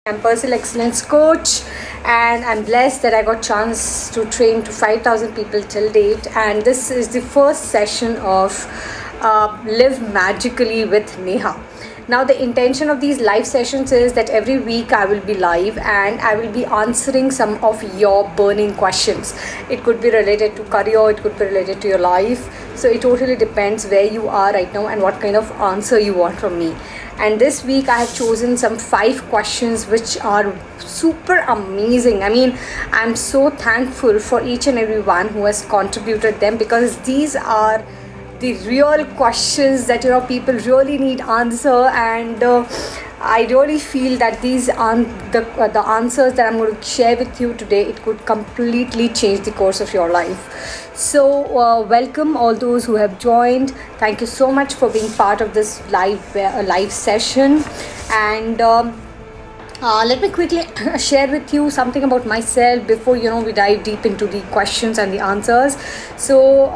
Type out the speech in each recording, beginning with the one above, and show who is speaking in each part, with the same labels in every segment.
Speaker 1: I'm personal excellence coach, and I'm blessed that I got chance to train to 5,000 people till date. And this is the first session of Live Magically with Neha. Now the intention of these live sessions is that every week I will be live and I will be answering some of your burning questions. It could be related to career, it could be related to your life. So it totally depends where you are right now and what kind of answer you want from me. And this week I have chosen some 5 questions which are super amazing. I mean, I'm so thankful for each and every one who has contributed them, because these are the real questions that people really need answer, and I really feel that these are the answers that I'm going to share with you today. It could completely change the course of your life. So welcome all those who have joined. Thank you so much for being part of this live session. And let me quickly share with you something about myself before we dive deep into the questions and the answers. So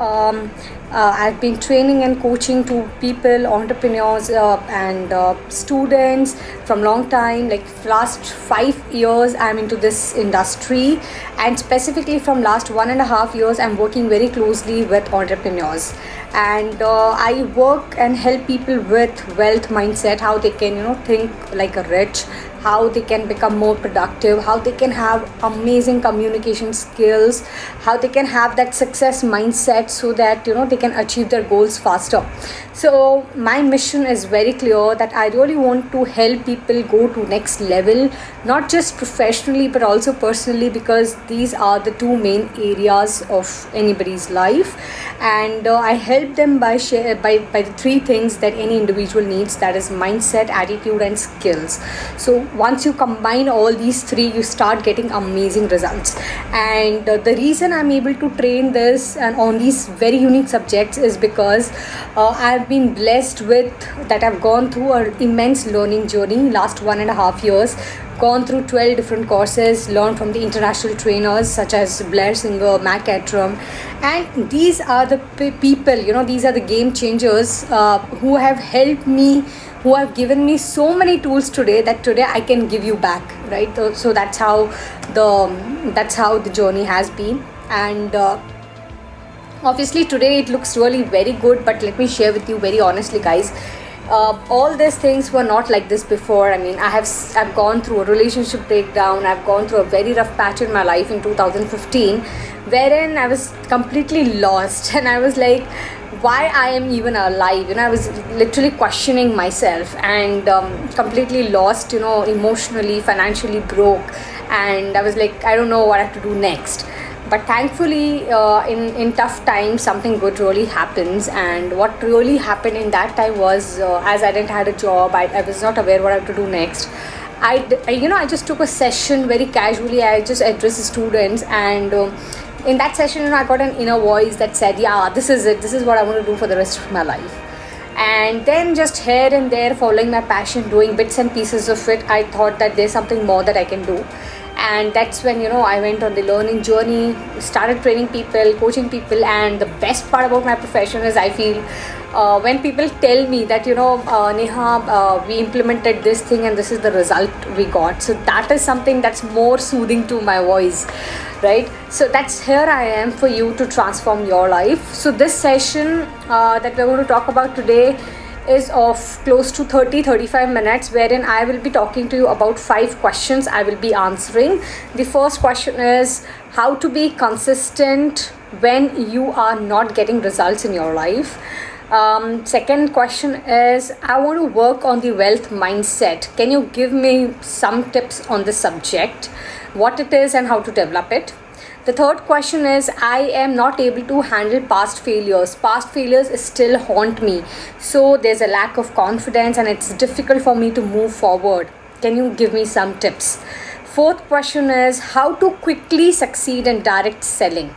Speaker 1: I've been training and coaching to people, entrepreneurs and students from long time. Like last 5 years I'm into this industry, and specifically from last 1.5 years I'm working very closely with entrepreneurs, and I work and help people with wealth mindset, how they can think like a rich, how they can become more productive, how they can have amazing communication skills, how they can have that success mindset so that they can achieve their goals faster. So my mission is very clear, that I really want to help people go to next level, not just professionally but also personally, because these are the 2 main areas of anybody's life. And I help them by the 3 things that any individual needs, that is mindset, attitude and skills. So once you combine all these 3, you start getting amazing results. And the reason I'm able to train this and on these very unique subjects is because I've been blessed with that. I've gone through an immense learning journey last 1.5 years, gone through 12 different courses, learned from the international trainers such as Blair Singer, Mac Atram, and these are the people, these are the game changers who have helped me, who have given me so many tools today that today I can give you back, right? So that's how the journey has been. And obviously today it looks really very good, but let me share with you very honestly, guys, all these things were not like this before. I mean, I've gone through a relationship breakdown. I've gone through a very rough patch in my life in 2015, wherein I was completely lost, and I was like, why I am even alive. I was literally questioning myself, and completely lost, emotionally, financially broke, and I was like, I don't know what I have to do next. But thankfully in tough times something good really happens. And what really happened in that time was, as I didn't have a job, I was not aware what I have to do next. I just took a session very casually. I just addressed the students, and in that session I got an inner voice that said, yeah, this is it, this is what I want to do for the rest of my life. And then just here and there, following my passion, doing bits and pieces of it, I thought that there's something more that I can do. And that's when I went on the learning journey, started training people, coaching people. And the best part about my profession is, I feel when people tell me that Neha, we implemented this thing and this is the result we got, so that is something that's more soothing to my voice, right? So that's here I am for you to transform your life. So this session that we're going to talk about today is of close to 30-35 minutes, wherein I will be talking to you about 5 questions I will be answering. The first question is how to be consistent when you are not getting results in your life. Second question is, I want to work on the wealth mindset. Can you give me some tips on the subject, what it is and how to develop it? The third question is, I am not able to handle past failures. Past failures still haunt me. So there's a lack of confidence and it's difficult for me to move forward. Can you give me some tips? Fourth question is, how to quickly succeed in direct selling.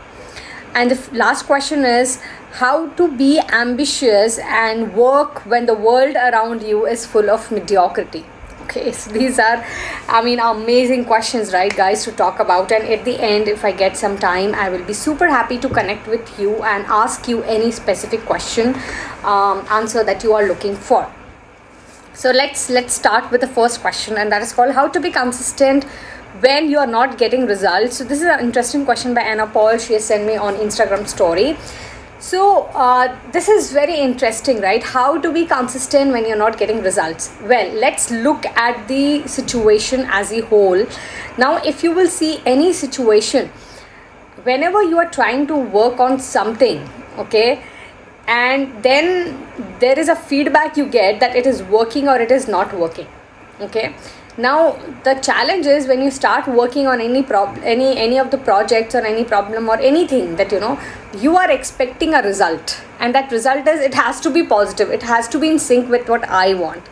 Speaker 1: And the last question is, how to be ambitious and work when the world around you is full of mediocrity. Okay, so these are, amazing questions, right, guys, to talk about. And at the end, if I get some time, I will be super happy to connect with you and ask you any specific question, answer that you are looking for. So let's start with the first question, and that is called how to be consistent when you are not getting results. So this is an interesting question by Anna Paul. She has sent me on Instagram story. So this is very interesting, right? How to be consistent when you're not getting results. Well, let's look at the situation as a whole. Now, if you will see any situation, whenever you are trying to work on something, okay, and then there is a feedback you get that it is working or it is not working, okay. Now the challenge is when you start working on any of the projects or any problem or anything that you are expecting a result, and that result is, it has to be positive, it has to be in sync with what I want.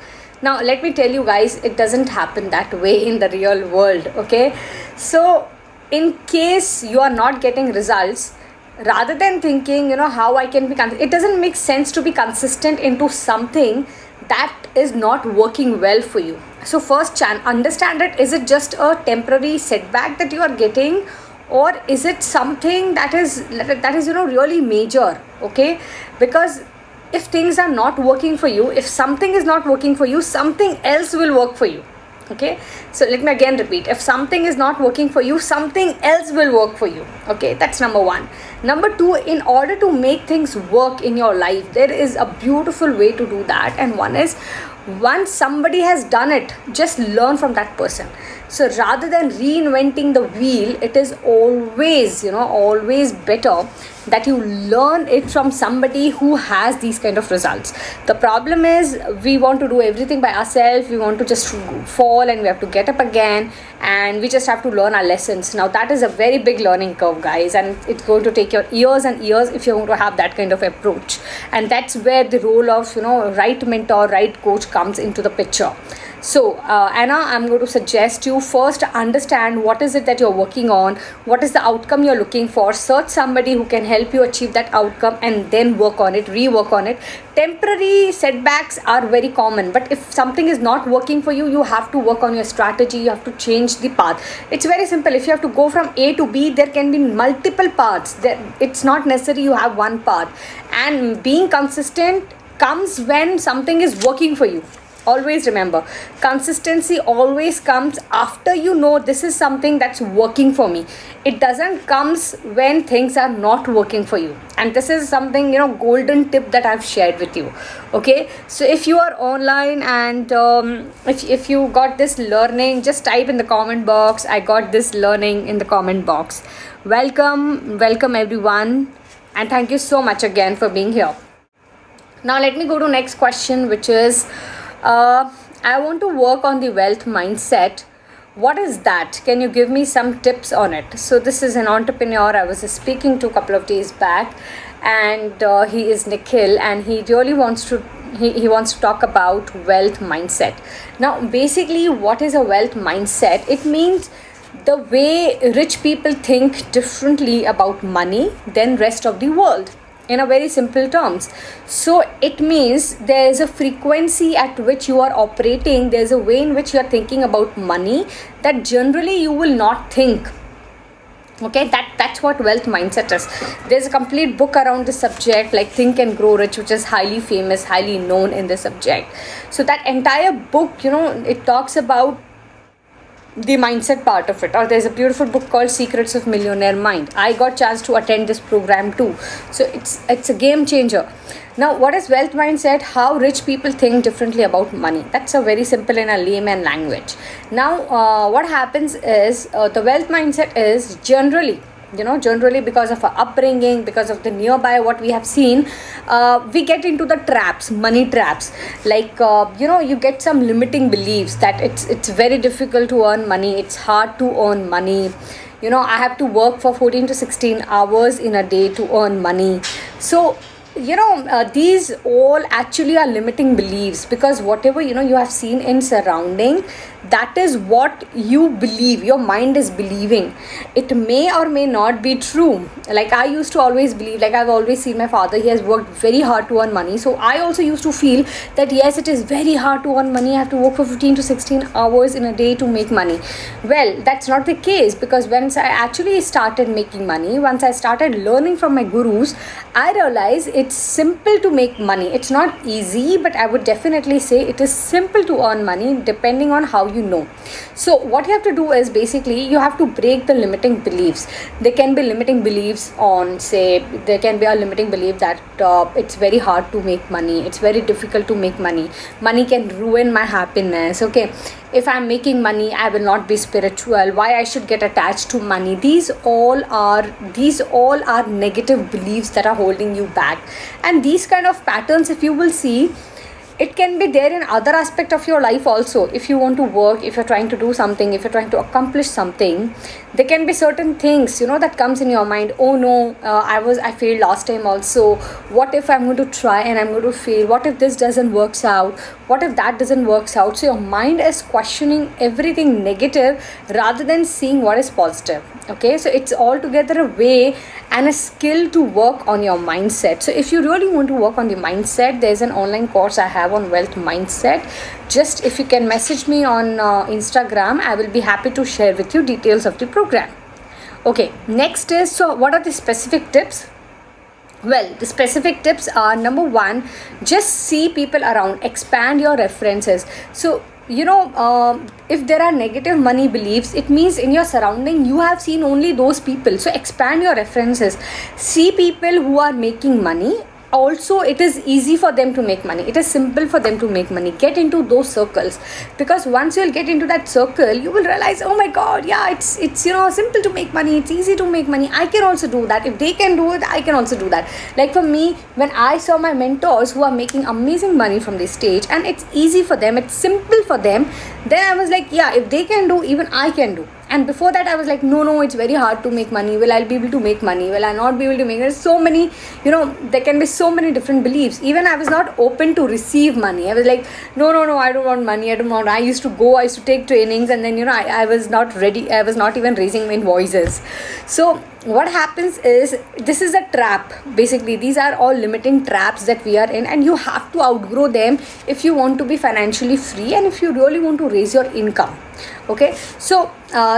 Speaker 1: Now let me tell you guys, it doesn't happen that way in the real world, okay. So in case you are not getting results, rather than thinking how I can be it doesn't make sense to be consistent into something that is not working well for you. So first, understand it. Is it just a temporary setback that you are getting, or is it something that is really major, okay? Because if things are not working for you, if something is not working for you, something else will work for you, okay. So let me again repeat, if something is not working for you, something else will work for you, okay. That's number one. Number two, in order to make things work in your life, there is a beautiful way to do that, and one is, once somebody has done it, just learn from that person. So rather than reinventing the wheel, it is always always better that you learn it from somebody who has these kind of results. The problem is, we want to do everything by ourselves. We want to just fall and we have to get up again, and we just have to learn our lessons. Now that is a very big learning curve, guys, and it's going to take your years and years if you're going to have that kind of approach. And that's where the role of right mentor, right coach comes into the picture. So Anna, I'm going to suggest you first understand what is it that you're working on, what is the outcome you're looking for. Search somebody who can help you achieve that outcome, and then work on it, rework on it. Temporary setbacks are very common, but if something is not working for you, you have to work on your strategy, you have to change the path. It's very simple. If you have to go from A to B, there can be multiple paths. It's not necessary you have one path. And being consistent comes when something is working for you. Always remember, consistency always comes after this is something that's working for me. It doesn't comes when things are not working for you. And this is something golden tip that I've shared with you, okay. So if you are online and if you got this learning, just type in the comment box, I got this learning, in the comment box. Welcome everyone, and thank you so much again for being here. Now let me go to next question, which is I want to work on the wealth mindset. What is that? Can you give me some tips on it? So this is an entrepreneur I was speaking to a couple of days back, and he is Nikhil, and he really wants to he wants to talk about wealth mindset. Now basically, what is a wealth mindset? It means the way rich people think differently about money than rest of the world, in a very simple terms. So it means there is a frequency at which you are operating, there is a way in which you are thinking about money that generally you will not think, okay. That's what wealth mindset is. There's a complete book around the subject, like Think and Grow Rich, which is highly famous, highly known in the subject. So that entire book, it talks about the mindset part of it. Or there's a beautiful book called Secrets of Millionaire Mind. I got chance to attend this program too, so it's a game changer. Now what is wealth mindset? How rich people think differently about money. That's a very simple in a layman language. Now what happens is, the wealth mindset is generally because of our upbringing, because of the nearby what we have seen, we get into the traps, money traps. Like you get some limiting beliefs that it's very difficult to earn money, it's hard to earn money. I have to work for 14 to 16 hours in a day to earn money. So these all actually are limiting beliefs, because whatever you have seen in surrounding, That is what you believe, your mind is believing. It may or may not be true. Like I used to always believe, like I've always seen my father, he has worked very hard to earn money. So I also used to feel that yes, it is very hard to earn money. I have to work for 15 to 16 hours in a day to make money. Well, that's not the case, because once I actually started making money, once I started learning from my gurus, I realized it's simple to make money. It's not easy, but I would definitely say it is simple to earn money depending on how you know. So what you have to do is basically you have to break the limiting beliefs. There can be limiting beliefs on, say, there can be a limiting belief that it's very hard to make money, it's very difficult to make money, money can ruin my happiness. Okay, if I'm making money, I will not be spiritual, why I should get attached to money. These all are negative beliefs that are holding you back. And these kind of patterns, if you will see, it can be there in other aspect of your life also. If you want to work, if you're trying to do something, if you're trying to accomplish something, there can be certain things, that comes in your mind. Oh no, I failed last time also. What if I'm going to try and I'm going to fail? What if this doesn't works out? What if that doesn't works out? So your mind is questioning everything negative rather than seeing what is positive. Okay, so it's altogether a way and a skill to work on your mindset. So if you really want to work on the mindset, there's an online course I have on wealth mindset. Just if you can message me on Instagram, I will be happy to share with you details of the program. Okay, next is, so what are the specific tips? Well, the specific tips are, number one, just see people around, expand your references. So if there are negative money beliefs, it means in your surrounding you have seen only those people. So expand your references, see people who are making money. Also, it is easy for them to make money, it is simple for them to make money. Get into those circles, because once you'll get into that circle, you will realize, oh my god, yeah, it's simple to make money, it's easy to make money, I can also do that. If they can do it, I can also do that. Like for me, when I saw my mentors who are making amazing money from this stage, and it's easy for them, it's simple for them, then I was like, yeah, if they can do, even I can do. And before that I was like, no, it's very hard to make money. Will I be able to make money? Will I not be able to make it? There's so many, there can be so many different beliefs. Even I was not open to receive money. I was like, no, I don't want money. I used to take trainings, and then I was not ready. I was not even raising my invoices. So what happens is, this is a trap. Basically, these are all limiting traps that we are in, and you have to outgrow them if you want to be financially free and if you really want to raise your income. Okay, so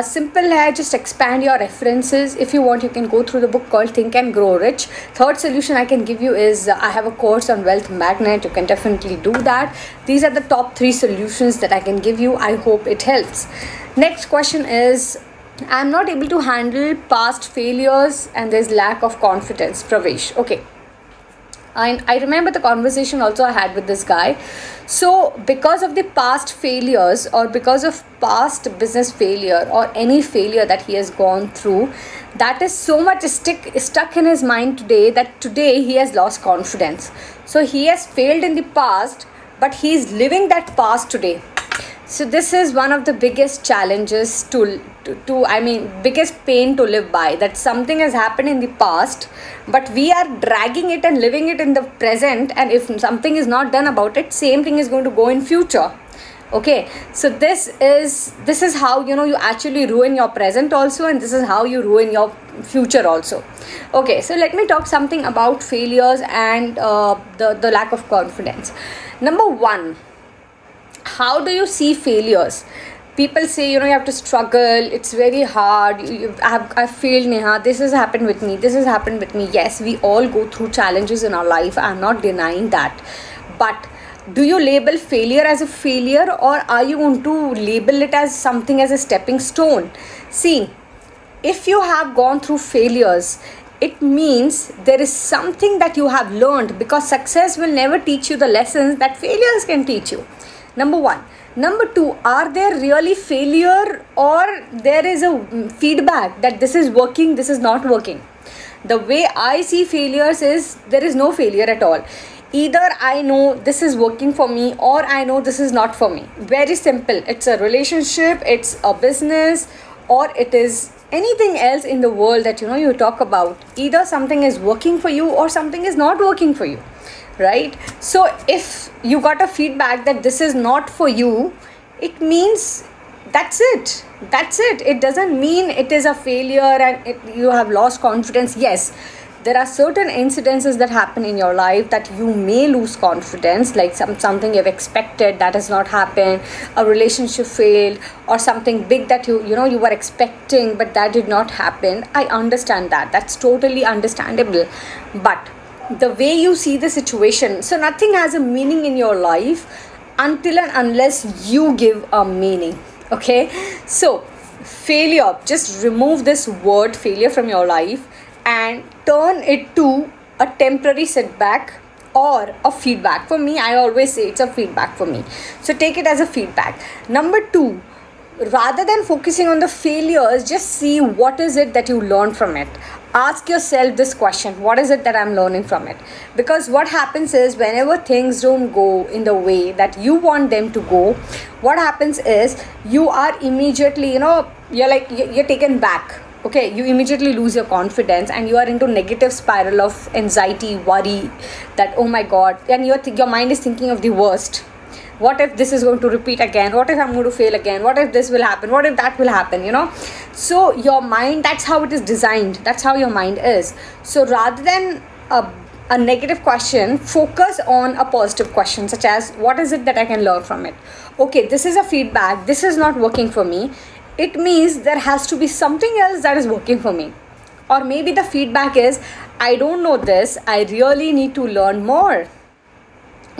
Speaker 1: simple hai, just expand your references. If you want, you can go through the book called Think and Grow Rich. Third solution I can give you is, I have a course on wealth magnet. You can definitely do that. These are the top 3 solutions that I can give you. I hope it helps. Next question is, I'm not able to handle past failures and there's lack of confidence. Pravesh. Okay, I remember the conversation also I had with this guy. So because of the past failures, or because of past business failure, or any failure that he has gone through, that is so much stuck in his mind today, that today he has lost confidence. So he has failed in the past, but he is living that past today. So this is one of the biggest challenges biggest pain to live by, that something has happened in the past, but we are dragging it and living it in the present, and if something is not done about it, same thing is going to go in future. Okay, so this is how you actually ruin your present also, and this is how you ruin your future also. Okay, so let me talk something about failures and the lack of confidence. Number one, how do you see failures? People say, you have to struggle, it's very hard, I've failed, Neha, this has happened with me, Yes, we all go through challenges in our life, I'm not denying that. But do you label failure as a failure, or are you going to label it as something, as a stepping stone? See, if you have gone through failures, it means there is something that you have learned, because success will never teach you the lessons that failures can teach you. Number one. Number two, are there really failure, or there is a feedback that this is working, this is not working? The way I see failures is, there is no failure at all. Either I know this is working for me, or I know this is not for me. Very simple. It's a relationship, it's a business, or it is anything else in the world that you talk about. Either something is working for you or something is not working for you. Right? So if you got a feedback that this is not for you, it means That's it. It doesn't mean it is a failure and you have lost confidence. Yes, there are certain incidences that happen in your life that you may lose confidence, like something you've expected that has not happened, a relationship failed, or something big that you were expecting but that did not happen. I understand that. That's totally understandable. But the way you see the situation, so nothing has a meaning in your life until and unless you give a meaning. Okay, so failure, just remove this word failure from your life and turn it to a temporary setback or a feedback. For me, I always say it's a feedback for me, so take it as a feedback. Number two, rather than focusing on the failures, just see what is it that you learn from it. Ask yourself this question: what is it that I'm learning from it? Because what happens is, whenever things don't go in the way that you want them to go, what happens is you are immediately, you're taken back. Okay, you immediately lose your confidence and you are into negative spiral of anxiety, worry, that oh my god, and your mind is thinking of the worst. What if this is going to repeat again? What if I'm going to fail again? What if this will happen? What if that will happen? So your mind, that's how it is designed. That's how your mind is. So rather than a negative question, focus on a positive question, such as what is it that I can learn from it? Okay, this is a feedback. This is not working for me. It means there has to be something else that is working for me. Or maybe the feedback is, I don't know this. I really need to learn more.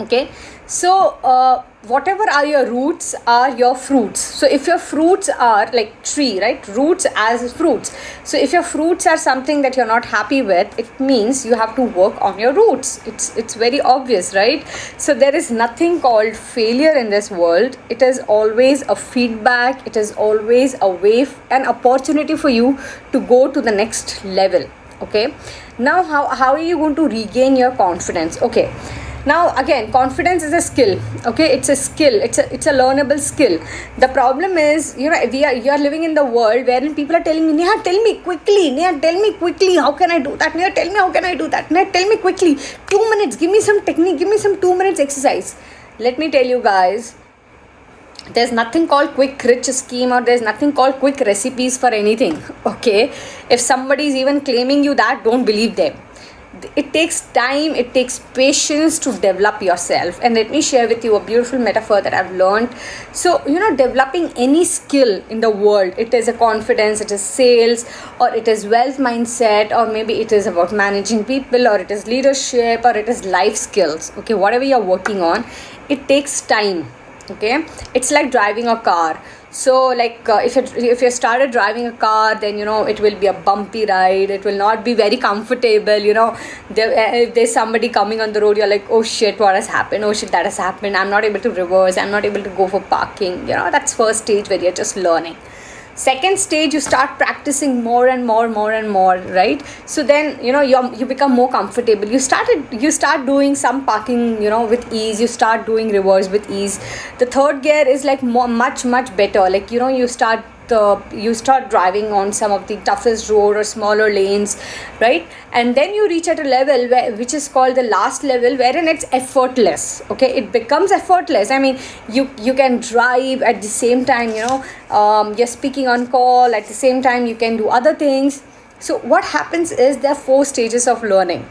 Speaker 1: Okay, so whatever are your roots are your fruits. So if your fruits are like tree, right, roots as fruits, so if your fruits are something that you're not happy with, it means you have to work on your roots. It's very obvious, right? So there is nothing called failure in this world. It is always a feedback. It is always a way, an opportunity for you to go to the next level. Okay, now how are you going to regain your confidence? Okay, now again, confidence is a skill. Okay, it's a skill. It's a learnable skill. The problem is, you are living in the world wherein people are telling me, Neha, tell me quickly. Neha, tell me quickly. How can I do that? Neha, tell me how can I do that? Neha, tell me quickly. 2 minutes. Give me some technique. Give me some 2 minutes exercise. Let me tell you guys, there's nothing called quick rich scheme, or there's nothing called quick recipes for anything. Okay, if somebody is even claiming you that, don't believe them. It takes time, it takes patience to develop yourself. And let me share with you a beautiful metaphor that I've learned. So, developing any skill in the world, it is a confidence, it is sales, or it is wealth mindset, or maybe it is about managing people, or it is leadership, or it is life skills. Okay, whatever you're working on, it takes time. Okay, it's like driving a car. So if you started driving a car, then it will be a bumpy ride. It will not be very comfortable. If there's somebody coming on the road, you're like, oh shit, what has happened? Oh shit, that has happened. I'm not able to reverse. I'm not able to go for parking. That's first stage where you're just learning. Second stage, you start practicing more and more, right? So then you become more comfortable. You start doing some parking with ease. You start doing reverse with ease. The third gear is like much better. Like you start driving on some of the toughest road or smaller lanes, right? And then you reach at a level which is called the last level, wherein it's effortless. Okay, it becomes effortless. I mean, you can drive at the same time, you're speaking on call at the same time, you can do other things. So what happens is there are 4 stages of learning.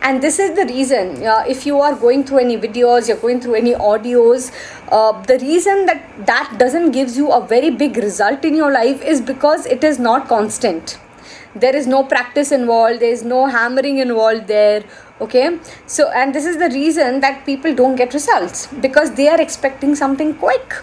Speaker 1: And this is the reason, if you are going through any videos, you're going through any audios, the reason that doesn't gives you a very big result in your life is because it is not constant. There is no practice involved. There is no hammering involved there. Okay, so and this is the reason that people don't get results, because they are expecting something quick.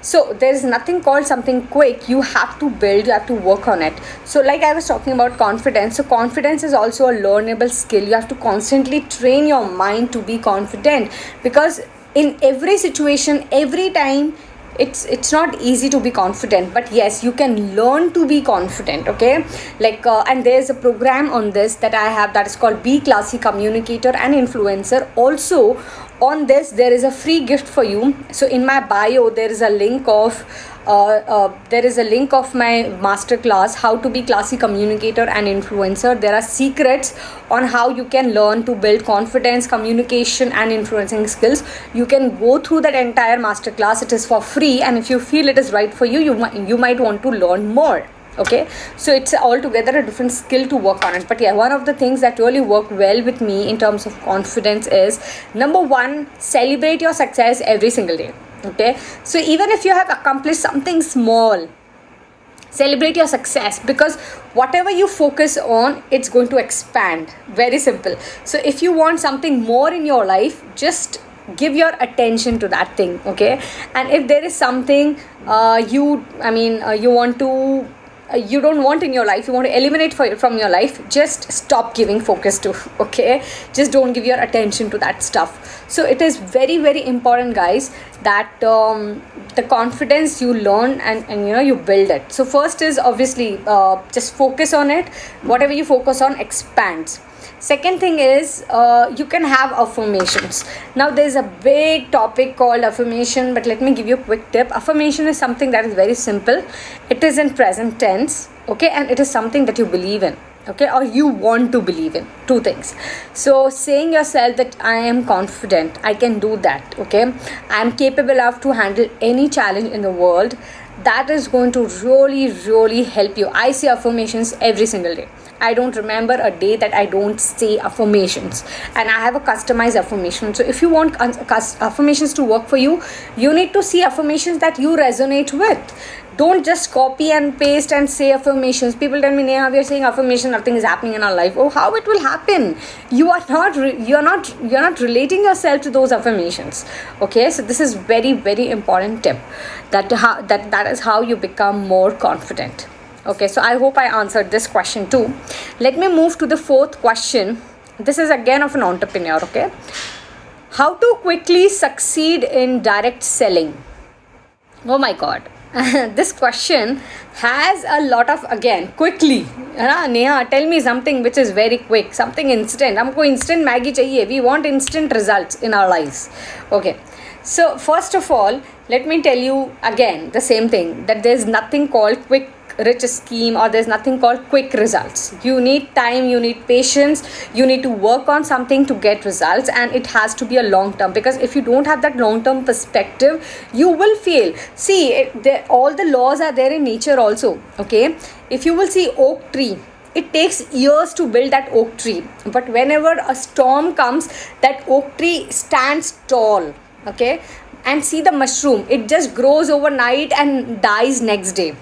Speaker 1: So there is nothing called something quick. You have to build, you have to work on it. So like I was talking about confidence. So confidence is also a learnable skill. You have to constantly train your mind to be confident, because in every situation, every time, it's not easy to be confident, but yes, you can learn to be confident. Okay, and there's a program on this that I have that is called Be Classy Communicator and Influencer. Also on this, there is a free gift for you. So in my bio, there is a link of there is a link of my masterclass, How to Be Classy Communicator and Influencer. There are secrets on how you can learn to build confidence, communication and influencing skills. You can go through that entire masterclass. It is for free, and if you feel it is right for you, you might want to learn more. Okay, so it's altogether a different skill to work on it. But yeah, one of the things that really worked well with me in terms of confidence is, number one, celebrate your success every single day. Okay, so even if you have accomplished something small, celebrate your success, because whatever you focus on, it's going to expand. Very simple. So if you want something more in your life, just give your attention to that thing. Okay, and if there is something you don't want in your life, you want to eliminate from your life, just stop giving focus to. Okay, just don't give your attention to that stuff. So it is very, very important, guys, that the confidence you learn and you build it. So first is obviously just focus on it. Whatever you focus on expands. Second thing is you can have affirmations. Now there's a big topic called affirmation, but let me give you a quick tip. Affirmation is something that is very simple. It is in present tense, okay, and it is something that you believe in, okay, or you want to believe in. Two things. So saying yourself that I am confident, I can do that, okay, I am capable of to handle any challenge in the world, that is going to really, really help you. I say affirmations every single day. I don't remember a day that I don't say affirmations, and I have a customized affirmation. So if you want affirmations to work for you, you need to see affirmations that you resonate with. Don't just copy and paste and say affirmations. People tell me, Neha, we are saying affirmation, nothing is happening in our life. Oh, how it will happen? You're not relating yourself to those affirmations. Okay, so this is very, very important tip. That is how you become more confident. Okay, so I hope I answered this question too. Let me move to the fourth question. This is again of an entrepreneur. Okay, how to quickly succeed in direct selling? Oh my God. This question has a lot of, again, quickly. Neha, tell me something which is very quick, something instant. Humko instant Maggie chahiye. We want instant results in our lives. Okay. So first of all, let me tell you again the same thing, that there's nothing called quick rich scheme, or there's nothing called quick results. You need time, you need patience, you need to work on something to get results, and it has to be a long term, because if you don't have that long term perspective, you will fail. See, all the laws are there in nature also. Okay, if you will see oak tree, it takes years to build that oak tree, but whenever a storm comes, that oak tree stands tall. Okay, and see the mushroom, it just grows overnight and dies next day.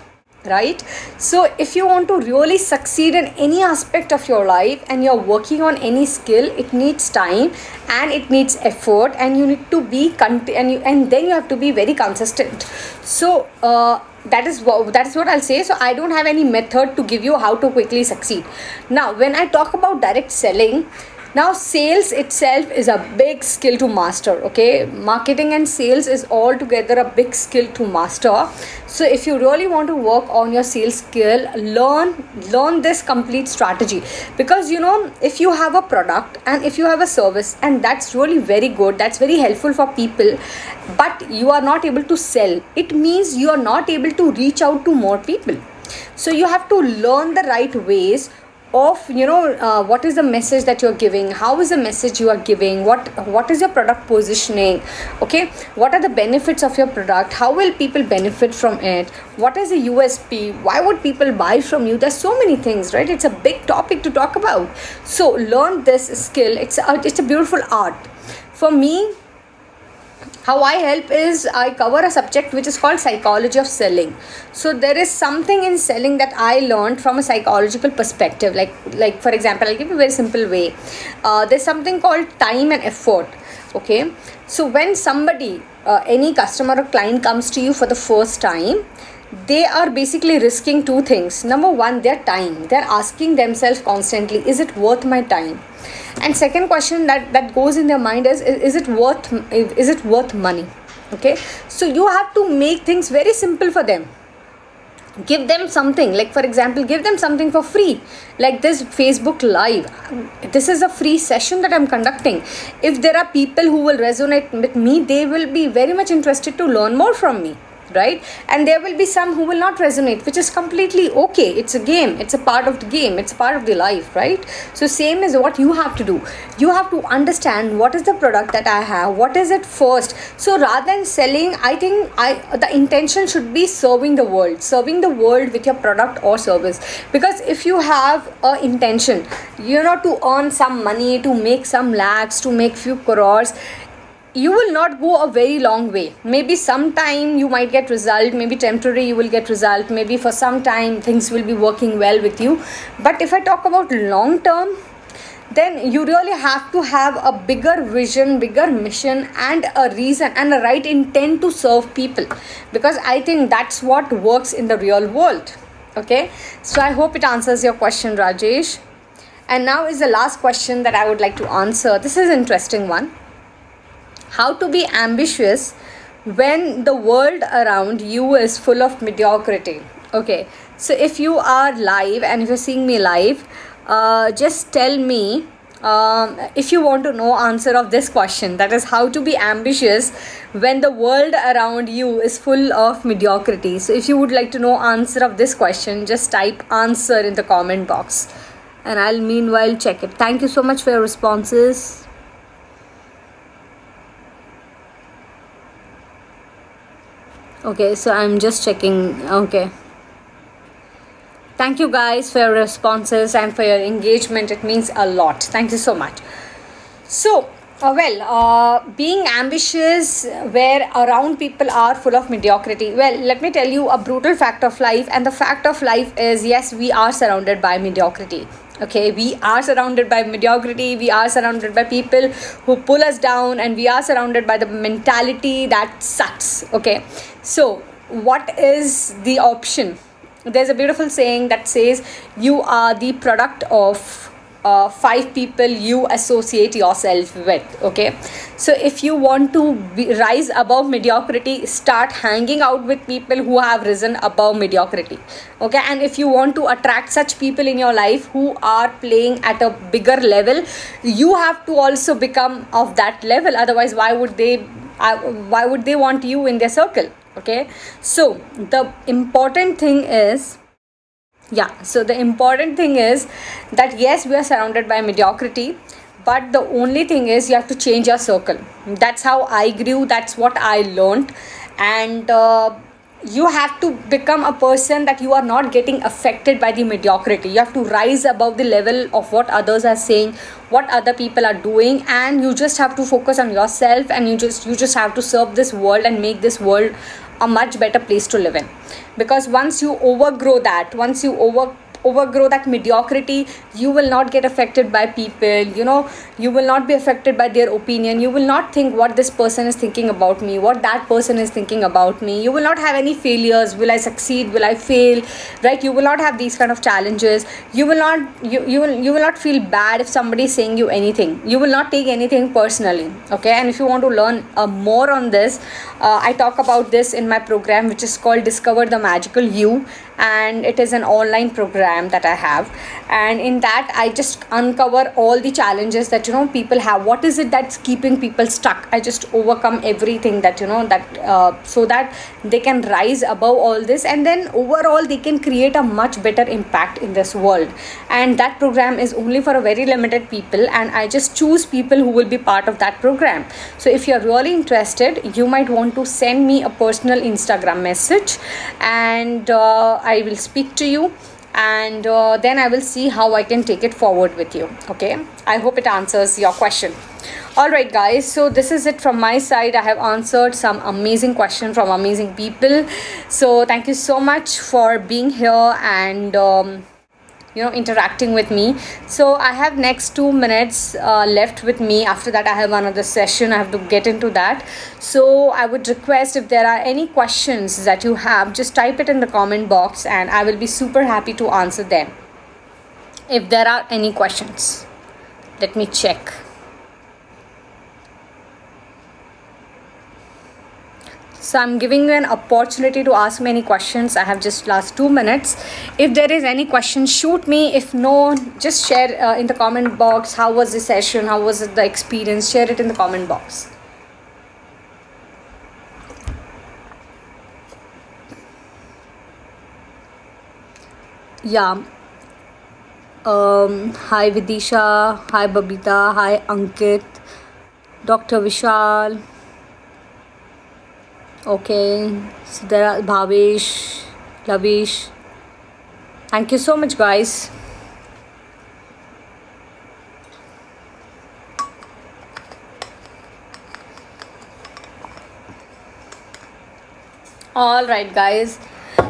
Speaker 1: Right? So if you want to really succeed in any aspect of your life and you're working on any skill, it needs time and it needs effort, and you need to be and then you have to be very consistent. So that is what I'll say. So I don't have any method to give you how to quickly succeed. Now when I talk about direct selling, now sales itself is a big skill to master. Okay, marketing and sales is altogether a big skill to master. So if you really want to work on your sales skill, learn this complete strategy, because if you have a product and if you have a service, and that's really very good, that's very helpful for people, but you are not able to sell, it means you are not able to reach out to more people. So you have to learn the right ways of what is the message that you're giving, how is the message you are giving, what is your product positioning, okay, what are the benefits of your product, how will people benefit from it, what is the USP, why would people buy from you? There's so many things, right? It's a big topic to talk about. So learn this skill. It's a beautiful art. For me, how I help is I cover a subject which is called psychology of selling. So there is something in selling that I learned from a psychological perspective. Like for example, I'll give you a very simple way. There's something called time and effort. Okay. So when somebody, any customer or client comes to you for the first time, they are basically risking two things. Number one, their time. They're asking themselves constantly, is it worth my time? And second question that goes in their mind is it worth money? Okay, so you have to make things very simple for them. Give them something, like for example, give them something for free, like this Facebook Live. This is a free session that I'm conducting. If there are people who will resonate with me, they will be very much interested to learn more from me. right? And there will be some who will not resonate, which is completely okay. It's a game, it's a part of the game, it's a part of the life, right? So same is what you have to do. You have to understand what is the product that I have, what is it first. So rather than selling, I think the intention should be serving the world with your product or service. Because if you have a intention, to earn some money, to make some lakhs, to make few crores, you will not go a very long way. Maybe sometime you might get result, maybe temporary you will get result, maybe for some time things will be working well with you. But if I talk about long term, then you really have to have a bigger vision, bigger mission, and a reason and a right intent to serve people, because I think that's what works in the real world. Okay, so I hope it answers your question, Rajesh. And now is the last question that I would like to answer. This is an interesting one. How to be ambitious when the world around you is full of mediocrity? Okay, so if you are live and if you're seeing me live, just tell me if you want to know answer of this question, that is how to be ambitious when the world around you is full of mediocrity. So if you would like to know answer of this question, just type answer in the comment box and I'll meanwhile check it. Thank you so much for your responses. Okay, so I'm just checking. Okay, thank you guys for your responses and for your engagement. It means a lot. Thank you so much. So being ambitious where around people are full of mediocrity, well, let me tell you a brutal fact of life. And the fact of life is, yes, we are surrounded by mediocrity. Okay, we are surrounded by mediocrity, we are surrounded by people who pull us down, and we are surrounded by the mentality that sucks. Okay, so what is the option? There's a beautiful saying that says you are the product of 5 people you associate yourself with. Okay, so if you want to rise above mediocrity, start hanging out with people who have risen above mediocrity. Okay, and if you want to attract such people in your life who are playing at a bigger level, you have to also become of that level. Otherwise, why would they want you in their circle? Okay, so the important thing is that yes, we are surrounded by mediocrity, but the only thing is you have to change your circle. That's how I grew, that's what I learned. And you have to become a person that you are not getting affected by the mediocrity. You have to rise above the level of what others are saying, what other people are doing, and you just have to focus on yourself, and you just have to serve this world and make this world a much better place to live in. Because once you overgrow that mediocrity, you will not get affected by people. You will not be affected by their opinion. You will not think what this person is thinking about me, what that person is thinking about me. You will not have any failures. Will I succeed, will I fail, right? You will not have these kind of challenges. You will not feel bad if somebody is saying you anything. You will not take anything personally. Okay, and if you want to learn more on this, I talk about this in my program, which is called Discover the Magical You, and it is an online program that I have. And in that, I just uncover all the challenges that people have. What is it that's keeping people stuck? I just overcome everything that so that they can rise above all this, and then overall they can create a much better impact in this world. And that program is only for a very limited people, and I just choose people who will be part of that program. So if you're really interested, you might want to send me a personal Instagram message, and I will speak to you, and then I will see how I can take it forward with you. Okay, I hope it answers your question. Alright guys, so this is it from my side. I have answered some amazing questions from amazing people. So thank you so much for being here and interacting with me. So I have next 2 minutes left with me. After that, I have another session. I have to get into that. So I would request, if there are any questions that you have, just type it in the comment box and I will be super happy to answer them. If there are any questions, let me check. So I'm giving you an opportunity to ask me any questions. I have just last 2 minutes. If there is any question, shoot me. If no, just share in the comment box. How was the session? How was the experience? Share it in the comment box. Yeah. Hi Vidisha, hi Babita, hi Ankit, Dr. Vishal. Okay, so there are Bhavesh, Lavish. Thank you so much, guys. All right, guys.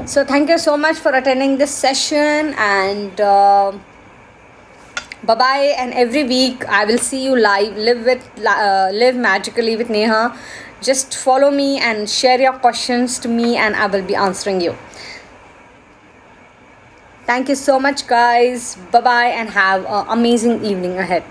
Speaker 1: So thank you so much for attending this session, and bye bye. And every week I will see you live. Live magically with Neha. Just follow me and share your questions to me, and I will be answering you. Thank you so much, guys. Bye bye, and have an amazing evening ahead.